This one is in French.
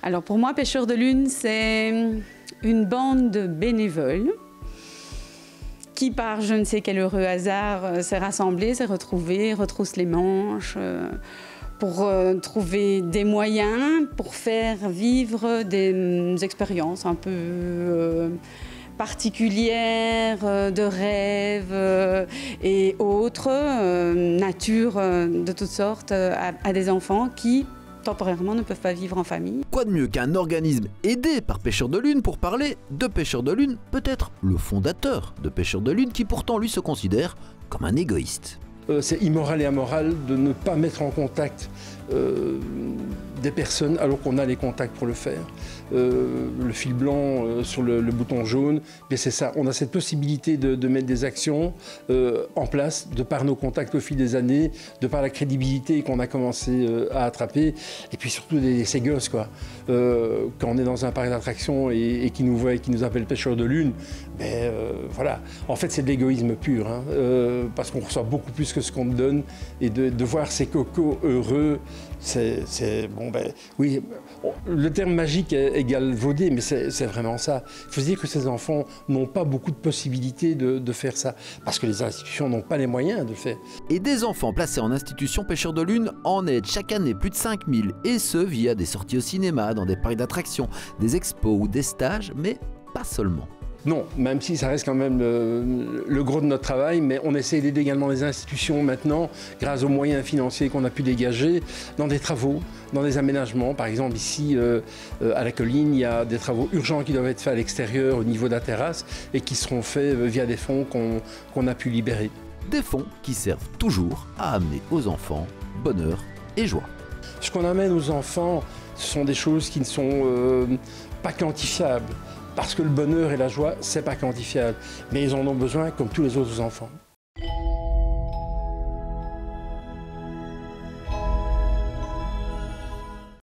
Alors pour moi, Pêcheurs de Lune, c'est une bande de bénévoles qui, par je ne sais quel heureux hasard, s'est rassemblée, s'est retrouvée, retrousse les manches pour trouver des moyens pour faire vivre des expériences un peu particulières, de rêves et autres, nature de toutes sortes, à des enfants qui temporairement ne peuvent pas vivre en famille. Quoi de mieux qu'un organisme aidé par Pêcheurs de Lune pour parler de Pêcheurs de Lune, peut-être le fondateur de Pêcheurs de Lune qui pourtant lui se considère comme un égoïste. C'est immoral et amoral de ne pas mettre en contact des personnes alors qu'on a les contacts pour le faire. Le fil blanc sur le bouton jaune, c'est ça. On a cette possibilité de mettre des actions en place de par nos contacts au fil des années, de par la crédibilité qu'on a commencé à attraper, et puis surtout ces gosses, quoi. Quand on est dans un parc d'attractions et qui nous voient et qui nous appellent Pêcheurs de Lune, voilà. En fait, c'est de l'égoïsme pur, hein, parce qu'on reçoit beaucoup plus que ce qu'on me donne, et de voir ces cocos heureux, c'est bon, oui, le terme magique est galvaudé, mais c'est vraiment ça. Il faut se dire que ces enfants n'ont pas beaucoup de possibilités de faire ça, parce que les institutions n'ont pas les moyens de le faire. Et des enfants placés en institution Pêcheurs de Lune en aident chaque année plus de 5000, et ce via des sorties au cinéma, dans des parcs d'attractions, des expos ou des stages, mais pas seulement. Non, même si ça reste quand même le gros de notre travail, mais on essaie d'aider également les institutions maintenant, grâce aux moyens financiers qu'on a pu dégager, dans des travaux, dans des aménagements. Par exemple, ici, à la colline, il y a des travaux urgents qui doivent être faits à l'extérieur, au niveau de la terrasse, et qui seront faits via des fonds qu'on a pu libérer. Des fonds qui servent toujours à amener aux enfants bonheur et joie. Ce qu'on amène aux enfants, ce sont des choses qui ne sont pas quantifiables. Parce que le bonheur et la joie, c'est pas quantifiable. Mais ils en ont besoin comme tous les autres enfants.